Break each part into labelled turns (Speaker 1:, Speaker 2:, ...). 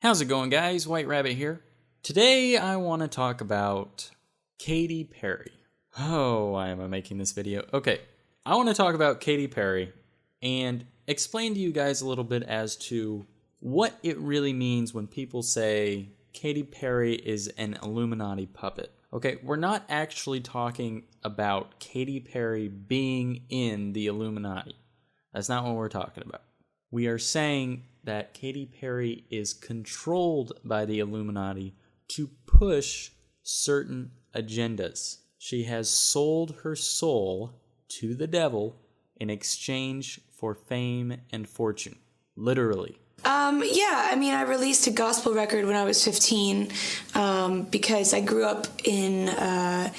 Speaker 1: How's it going, guys? White Rabbit here. Today I want to talk about Katy Perry. Oh, why am I making this video? Okay, I want to talk about Katy Perry and explain to you guys a little bit as to what it really means when people say Katy Perry is an Illuminati puppet. Okay, we're not actually talking about Katy Perry being in the Illuminati. That's not what we're talking about. We are saying that Katy Perry is controlled by the Illuminati to push certain agendas. She has sold her soul to the devil in exchange for fame and fortune. Literally.
Speaker 2: I released a gospel record when I was 15 because I grew up in, a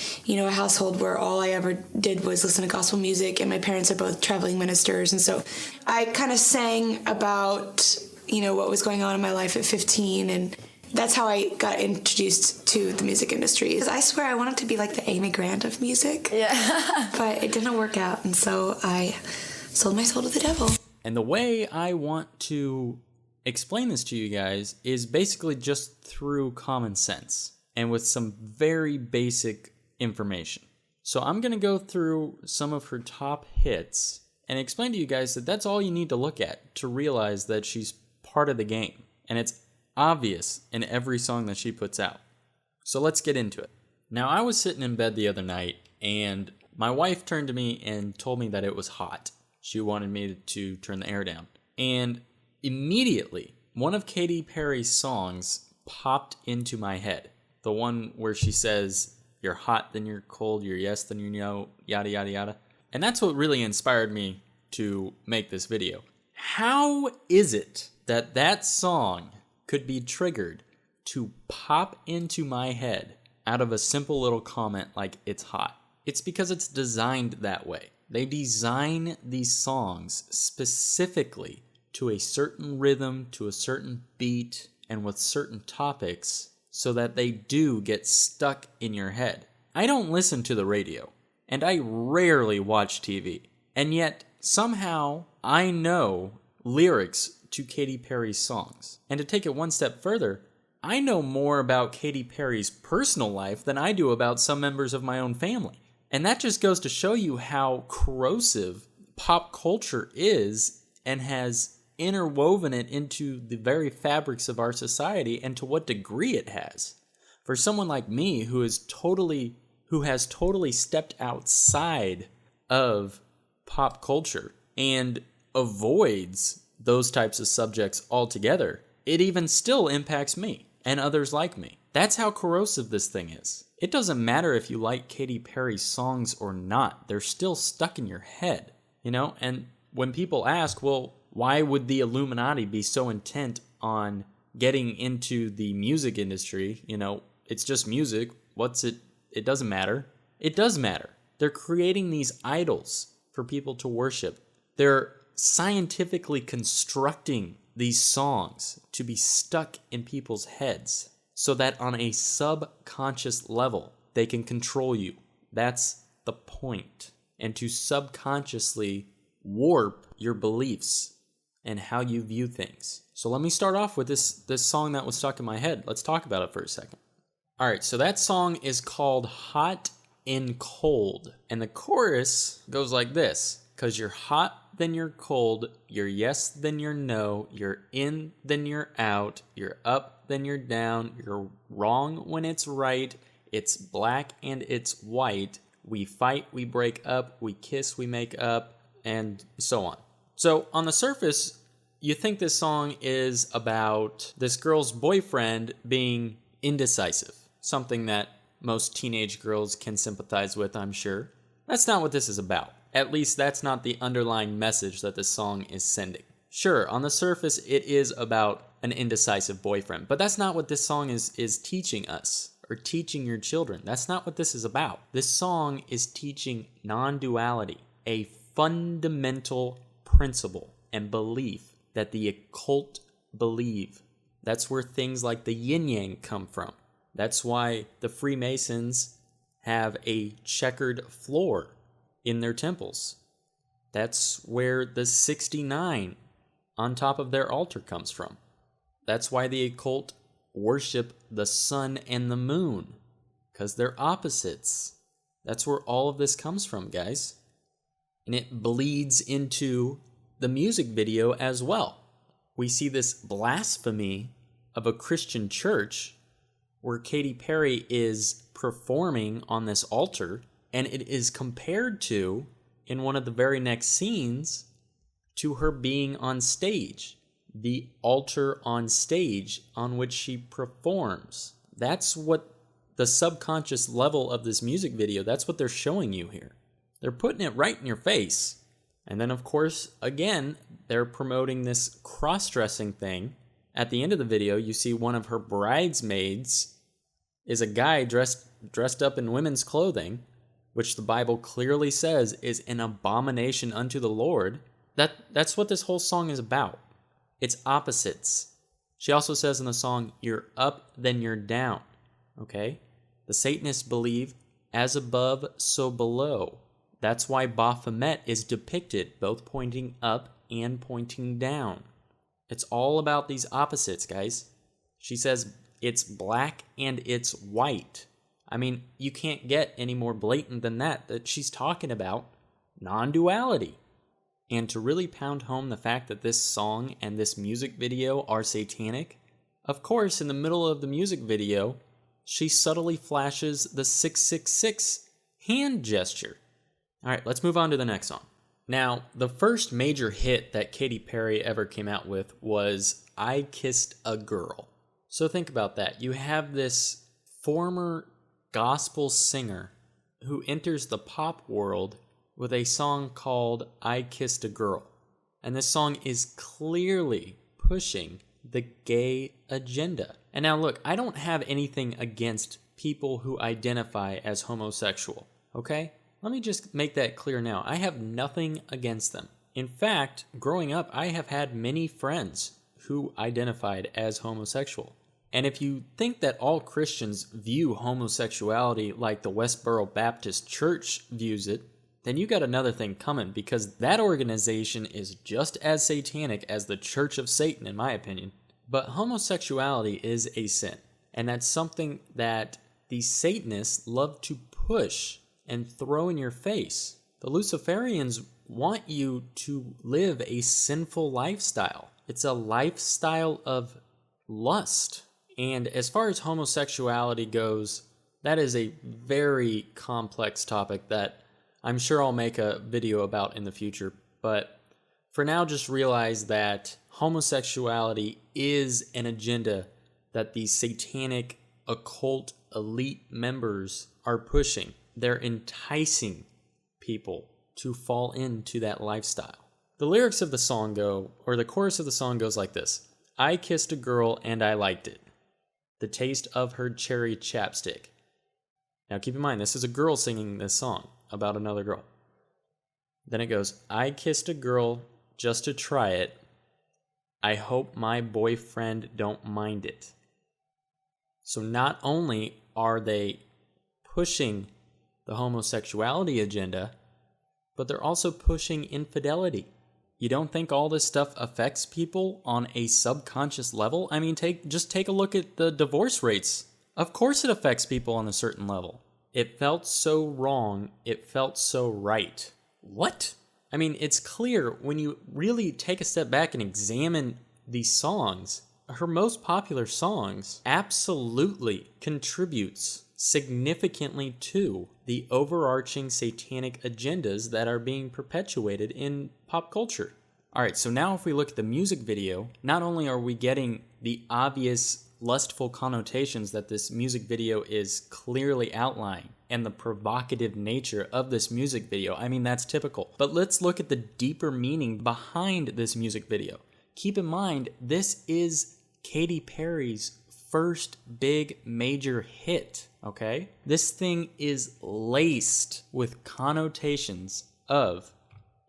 Speaker 2: household where all I ever did was listen to gospel music, and my parents are both traveling ministers, and so I kind of sang about, what was going on in my life at 15, and that's how I got introduced to the music industry. I swear I wanted to be like the Amy Grant of music, but it didn't work out, and so I sold my soul to the devil.
Speaker 1: And the way I want to explain this to you guys is basically just through common sense and with some very basic information. So I'm going to go through some of her top hits and explain to you guys that that's all you need to look at to realize that she's part of the game. And it's obvious in every song that she puts out. So let's get into it. Now, I was sitting in bed the other night and my wife turned to me and told me that it was hot. She wanted me to turn the air down. And immediately, one of Katy Perry's songs popped into my head. The one where she says, "You're hot, then you're cold, you're yes, then you're no, yada, yada, yada." And that's what really inspired me to make this video. How is it that that song could be triggered to pop into my head out of a simple little comment like "it's hot"? It's because it's designed that way. They design these songs specifically to a certain rhythm, to a certain beat, and with certain topics so that they do get stuck in your head. I don't listen to the radio, and I rarely watch TV, and yet somehow I know lyrics to Katy Perry's songs. And to take it one step further, I know more about Katy Perry's personal life than I do about some members of my own family. And that just goes to show you how corrosive pop culture is and has interwoven it into the very fabrics of our society and to what degree it has. For someone like me who has totally stepped outside of pop culture and avoids those types of subjects altogether, it even still impacts me and others like me. That's how corrosive this thing is. It doesn't matter if you like Katy Perry's songs or not. They're still stuck in your head, And when people ask, well, why would the Illuminati be so intent on getting into the music industry? It's just music. What's it? It doesn't matter. It does matter. They're creating these idols for people to worship. They're scientifically constructing these songs to be stuck in people's heads, so that on a subconscious level, they can control you. That's the point. And to subconsciously warp your beliefs and how you view things. So let me start off with this song that was stuck in my head. Let's talk about it for a second. All right, so that song is called Hot and Cold. And the chorus goes like this. 'Cause you're hot, then you're cold, you're yes, then you're no, you're in, then you're out, you're up, then you're down, you're wrong when it's right, it's black and it's white, we fight, we break up, we kiss, we make up, and so on. So on the surface, you think this song is about this girl's boyfriend being indecisive, something that most teenage girls can sympathize with, I'm sure. That's not what this is about. At least that's not the underlying message that the song is sending. Sure, on the surface, it is about an indecisive boyfriend, but that's not what this song is teaching us, or teaching your children. That's not what this is about. This song is teaching non-duality, a fundamental principle and belief that the occult believe. That's where things like the yin-yang come from. That's why the Freemasons have a checkered floor in their temples. That's where the 69 on top of their altar comes from. That's why the occult worship the sun and the moon, because they're opposites. That's where all of this comes from, guys. And it bleeds into the music video as well. We see this blasphemy of a Christian church where Katy Perry is performing on this altar, and it is compared to, in one of the very next scenes, to her being on stage. The altar on stage on which she performs. That's what the subconscious level of this music video, that's what they're showing you here. They're putting it right in your face. And then, of course, again, they're promoting this cross-dressing thing. At the end of the video, you see one of her bridesmaids is a guy dressed up in women's clothing, which the Bible clearly says is an abomination unto the Lord. That's what this whole song is about. It's opposites. She also says in the song, you're up, then you're down. Okay? The Satanists believe, as above, so below. That's why Baphomet is depicted both pointing up and pointing down. It's all about these opposites, guys. She says it's black and it's white. I mean, you can't get any more blatant than that she's talking about non-duality. And to really pound home the fact that this song and this music video are satanic, of course, in the middle of the music video, she subtly flashes the 666 hand gesture. All right, let's move on to the next song. Now, the first major hit that Katy Perry ever came out with was I Kissed a Girl. So think about that. You have this former gospel singer who enters the pop world with a song called I Kissed a Girl. And this song is clearly pushing the gay agenda. And now look, I don't have anything against people who identify as homosexual, okay? Let me just make that clear now. I have nothing against them. In fact, growing up, I have had many friends who identified as homosexual. And if you think that all Christians view homosexuality like the Westboro Baptist Church views it, then you got another thing coming, because that organization is just as satanic as the Church of Satan, in my opinion. But homosexuality is a sin, and that's something that the Satanists love to push and throw in your face. The Luciferians want you to live a sinful lifestyle. It's a lifestyle of lust. And as far as homosexuality goes, that is a very complex topic that I'm sure I'll make a video about in the future. But for now, just realize that homosexuality is an agenda that these satanic occult elite members are pushing. They're enticing people to fall into that lifestyle. The lyrics of the song go, or the chorus of the song goes like this. I kissed a girl and I liked it. The taste of her cherry chapstick. Now keep in mind, this is a girl singing this song about another girl. Then it goes, I kissed a girl just to try it. I hope my boyfriend don't mind it. So not only are they pushing the homosexuality agenda, but they're also pushing infidelity. You don't think all this stuff affects people on a subconscious level? I mean, just take a look at the divorce rates. Of course it affects people on a certain level. It felt so wrong, it felt so right. What? I mean, it's clear when you really take a step back and examine these songs. Her most popular songs absolutely contributes significantly to the overarching satanic agendas that are being perpetuated in pop culture. All right, so now if we look at the music video, not only are we getting the obvious lustful connotations that this music video is clearly outlining and the provocative nature of this music video, I mean, that's typical. But let's look at the deeper meaning behind this music video. Keep in mind, this is Katy Perry's first big major hit, okay? This thing is laced with connotations of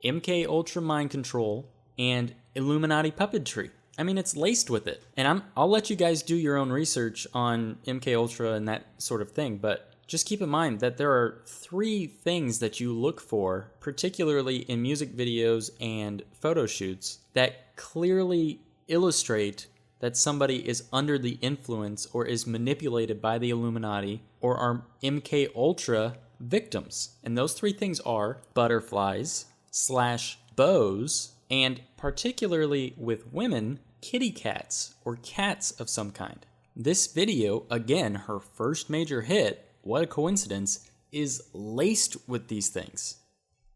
Speaker 1: MK Ultra mind control and Illuminati puppetry. I mean, it's laced with it. And I'll let you guys do your own research on MK Ultra and that sort of thing, but just keep in mind that there are 3 things that you look for, particularly in music videos and photo shoots, that clearly illustrate that somebody is under the influence or is manipulated by the Illuminati or are MK Ultra victims. And those three things are butterflies / bows, and particularly with women, kitty cats or cats of some kind. This video, again, her first major hit, what a coincidence, is laced with these things.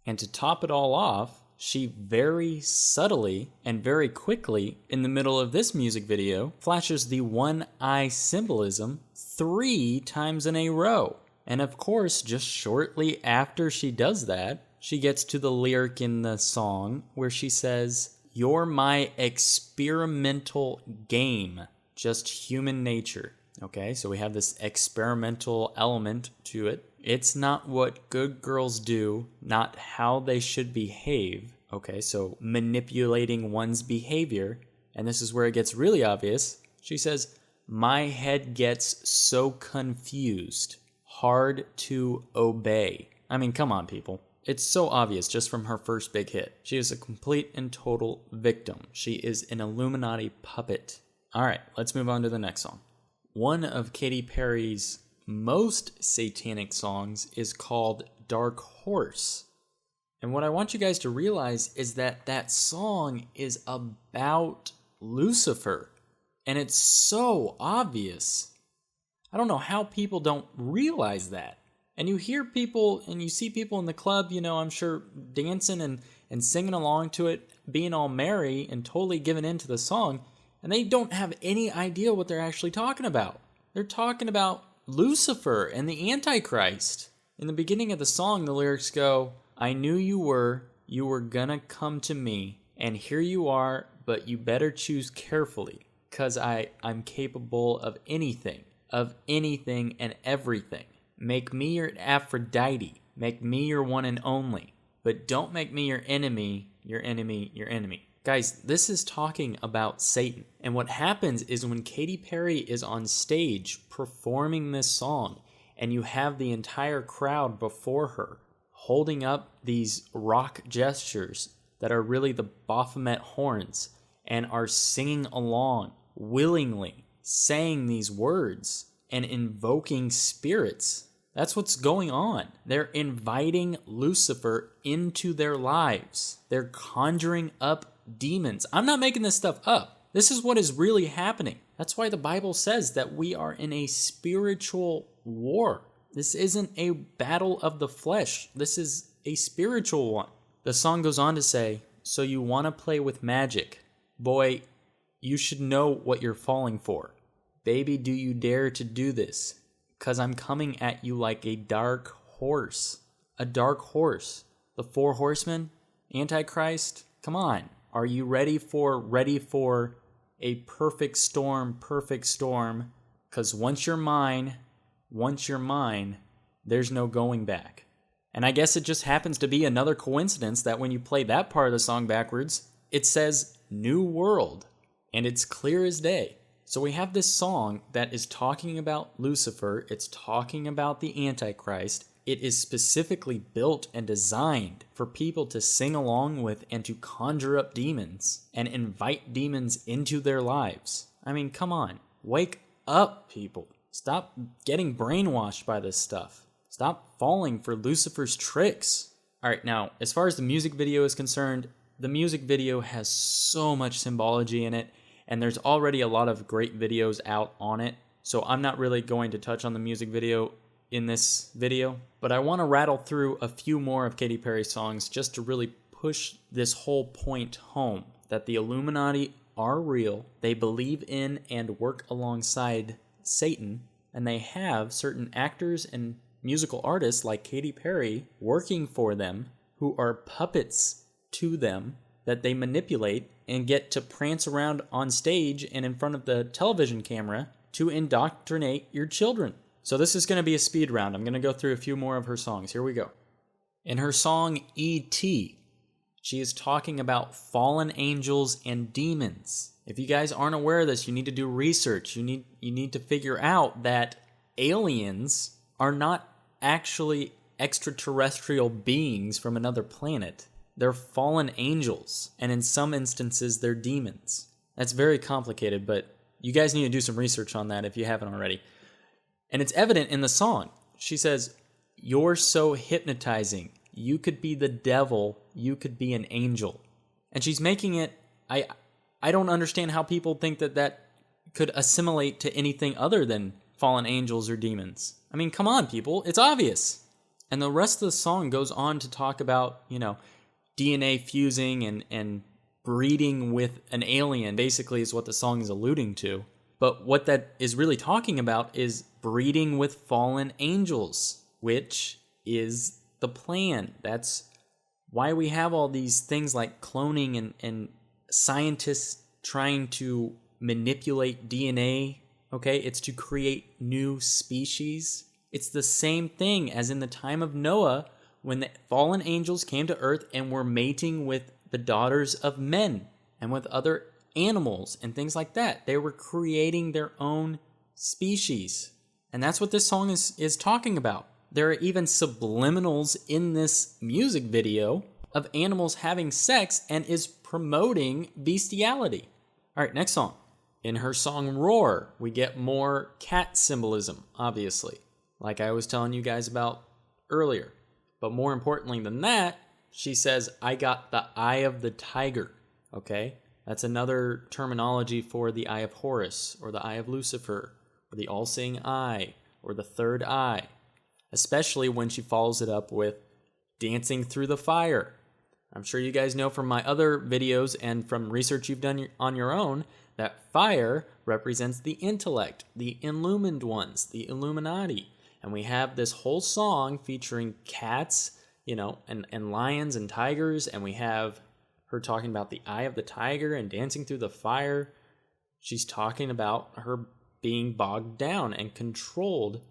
Speaker 1: And to top it all off, she very subtly and very quickly, in the middle of this music video, flashes the one eye symbolism 3 times in a row. And of course, just shortly after she does that, she gets to the lyric in the song where she says, "You're my experimental game, just human nature." Okay, so we have this experimental element to it. It's not what good girls do, not how they should behave. Okay, so manipulating one's behavior. And this is where it gets really obvious. She says, "My head gets so confused, hard to obey." I mean, come on, people. It's so obvious just from her first big hit. She is a complete and total victim. She is an Illuminati puppet. All right, let's move on to the next song. One of Katy Perry's most satanic songs is called Dark Horse. And what I want you guys to realize is that that song is about Lucifer. And it's so obvious. I don't know how people don't realize that. And you hear people and you see people in the club, I'm sure dancing and singing along to it, being all merry and totally giving in to the song, and they don't have any idea what they're actually talking about. They're talking about Lucifer and the Antichrist. In the beginning of the song, the lyrics go, "I knew you were gonna come to me, and here you are, but you better choose carefully, 'cause I'm capable of anything and everything. Make me your Aphrodite, make me your one and only, but don't make me your enemy, your enemy, your enemy." Guys, this is talking about Satan. And what happens is when Katy Perry is on stage performing this song, and you have the entire crowd before her holding up these rock gestures that are really the Baphomet horns and are singing along willingly, saying these words and invoking spirits. That's what's going on. They're inviting Lucifer into their lives. They're conjuring up demons. I'm not making this stuff up. This is what is really happening. That's why the Bible says that we are in a spiritual war. This isn't a battle of the flesh. This is a spiritual one. The song goes on to say, "So you want to play with magic? Boy, you should know what you're falling for. Baby, do you dare to do this? 'Cause I'm coming at you like a dark horse." A dark horse. The 4 horsemen? Antichrist? Come on. Are you ready for a perfect storm? 'Cause once you're mine, there's no going back. And I guess it just happens to be another coincidence that when you play that part of the song backwards, it says New World, and it's clear as day. So we have this song that is talking about Lucifer, it's talking about the Antichrist. It is specifically built and designed for people to sing along with and to conjure up demons and invite demons into their lives. I mean, come on. Wake up, people. Stop getting brainwashed by this stuff. Stop falling for Lucifer's tricks. All right, now, as far as the music video is concerned, the music video has so much symbology in it, and there's already a lot of great videos out on it, so I'm not really going to touch on the music video in this video, but I want to rattle through a few more of Katy Perry's songs just to really push this whole point home, that the Illuminati are real, they believe in and work alongside Satan, and they have certain actors and musical artists like Katy Perry working for them who are puppets to them that they manipulate and get to prance around on stage and in front of the television camera to indoctrinate your children. So this is going to be a speed round. I'm going to go through a few more of her songs. Here we go. In her song E.T., she is talking about fallen angels and demons. If you guys aren't aware of this, you need to do research. You need to figure out that aliens are not actually extraterrestrial beings from another planet. They're fallen angels, and in some instances, they're demons. That's very complicated, but You guys need to do some research on that if you haven't already. And it's evident in the song. She says, "You're so hypnotizing. You could be the devil. You could be an angel." And she's making it, I don't understand how people think that could assimilate to anything other than fallen angels or demons. I mean, come on, people. It's obvious. And the rest of the song goes on to talk about, DNA fusing and breeding with an alien, basically, is what the song is alluding to. But what that is really talking about is breeding with fallen angels, which is the plan. That's why we have all these things like cloning and scientists trying to manipulate DNA, okay? It's to create new species. It's the same thing as in the time of Noah when the fallen angels came to earth and were mating with the daughters of men and with other animals and things like that. They were creating their own species. And that's what this song is talking about. There are even subliminals in this music video of animals having sex and is promoting bestiality. All right, next song. In her song Roar, we get more cat symbolism, obviously, like I was telling you guys about earlier. But more importantly than that, she says, "I got the eye of the tiger," okay? That's another terminology for the eye of Horus, or the eye of Lucifer, or the all-seeing eye, or the third eye, especially when she follows it up with dancing through the fire. I'm sure you guys know from my other videos and from research you've done on your own that fire represents the intellect, the illumined ones, the Illuminati. And we have this whole song featuring cats, and lions and tigers, and we have her talking about the eye of the tiger and dancing through the fire. She's talking about her being bogged down and controlled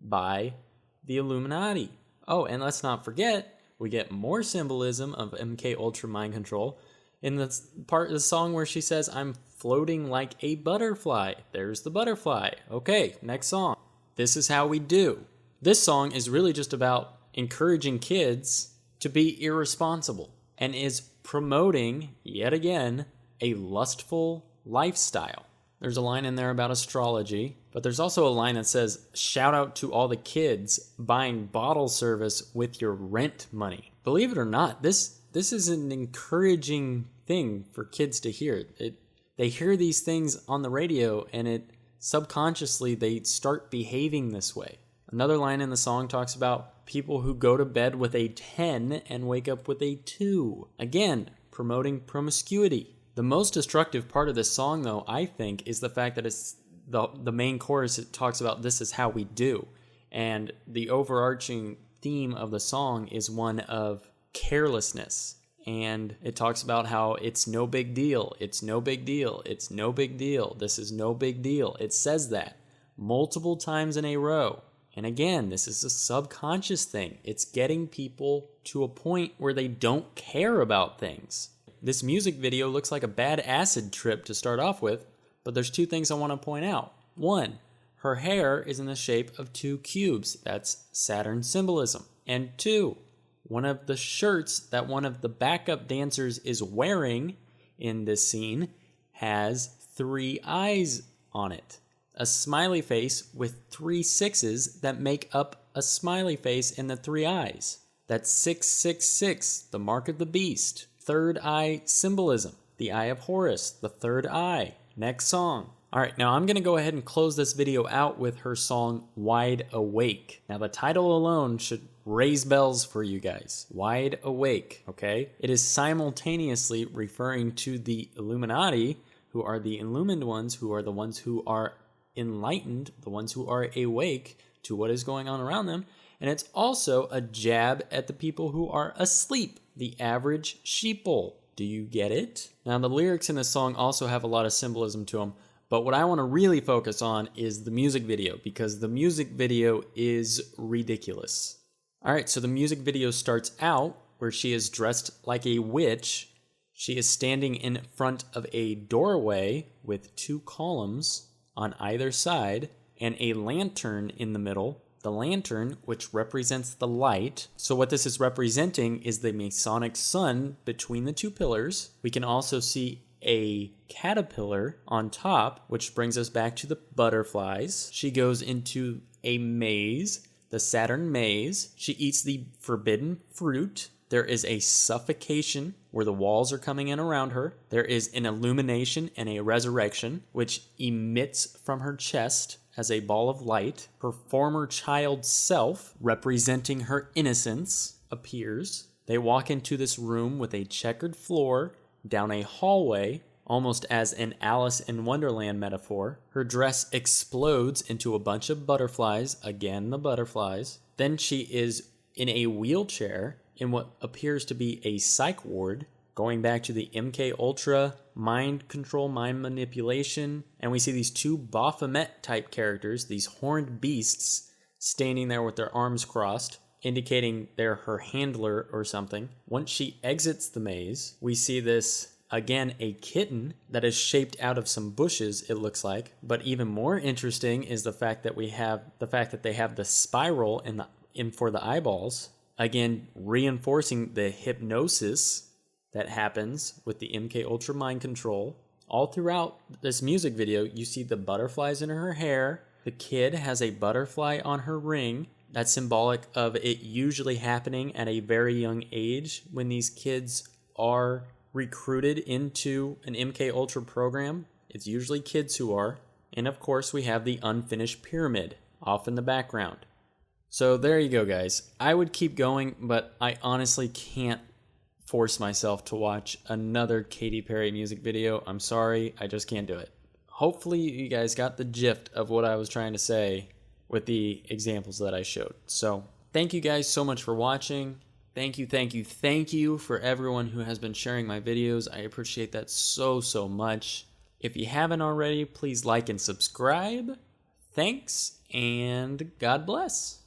Speaker 1: by the Illuminati. Oh, and let's not forget, we get more symbolism of MK Ultra mind control in the part of the song where she says, "I'm floating like a butterfly." There's the butterfly. Okay, next song. This Is How We Do. This song is really just about encouraging kids to be irresponsible and is promoting, yet again, a lustful lifestyle. There's a line in there about astrology, but there's also a line that says, "Shout out to all the kids buying bottle service with your rent money." Believe it or not, this is an encouraging thing for kids to hear. They hear these things on the radio, and subconsciously they start behaving this way. Another line in the song talks about people who go to bed with a 10 and wake up with a 2. Again, promoting promiscuity. The most destructive part of this song, though, I think, is the fact that it's the main chorus. It talks about "this is how we do." And the overarching theme of the song is one of carelessness. And it talks about how it's no big deal. It's no big deal. It's no big deal. This is no big deal. It says that multiple times in a row. And again, this is a subconscious thing. It's getting people to a point where they don't care about things. This music video looks like a bad acid trip to start off with, but there's two things I want to point out. One, her hair is in the shape of 2 cubes. That's Saturn symbolism. And 2, one of the shirts that one of the backup dancers is wearing in this scene has 3 eyes on it. A smiley face with 3 sixes that make up a smiley face in the 3 eyes. That's 666, the mark of the beast. Third eye symbolism, the eye of Horus, the third eye. Next song. All right, now I'm going to go ahead and close this video out with her song Wide Awake. Now the title alone should raise bells for you guys. Wide Awake, okay? It is simultaneously referring to the Illuminati, who are the illumined ones, who are the ones who are enlightened, the ones who are awake to what is going on around them. And it's also a jab at the people who are asleep, the average sheeple. Do you get it? Now the lyrics in this song also have a lot of symbolism to them, but what I want to really focus on is the music video, because the music video is ridiculous. All right, so the music video starts out where she is dressed like a witch. She is standing in front of a doorway with 2 columns on either side and a lantern in the middle. The lantern, which represents the light. So what this is representing is the Masonic sun between the 2 pillars. We can also see a caterpillar on top, which brings us back to the butterflies. She goes into a maze, the Saturn maze. She eats the forbidden fruit. There is a suffocation where the walls are coming in around her. There is an illumination and a resurrection, which emits from her chest as a ball of light. Her former child self, representing her innocence, appears. They walk into this room with a checkered floor, down a hallway, almost as an Alice in Wonderland metaphor. Her dress explodes into a bunch of butterflies, again the butterflies. Then she is in a wheelchair in what appears to be a psych ward, going back to the MK Ultra mind control, mind manipulation, and we see these two Baphomet type characters, these horned beasts, standing there with their arms crossed, indicating they're her handler or something. Once she exits the maze, we see this, again, a kitten that is shaped out of some bushes, it looks like. But even more interesting is the fact that they have the spiral in for the eyeballs, again reinforcing the hypnosis that happens with the MK Ultra mind control. All throughout this music video, you see the butterflies in her hair. The kid has a butterfly on her ring. That's symbolic of it usually happening at a very young age when these kids are recruited into an MK Ultra program. It's usually kids who are. And of course, we have the unfinished pyramid off in the background. So there you go, guys. I would keep going, but I honestly can't force myself to watch another Katy Perry music video. I'm sorry, I just can't do it. Hopefully you guys got the gist of what I was trying to say with the examples that I showed. So thank you guys so much for watching. Thank you for everyone who has been sharing my videos. I appreciate that so much. If you haven't already, please like and subscribe. Thanks, and God bless.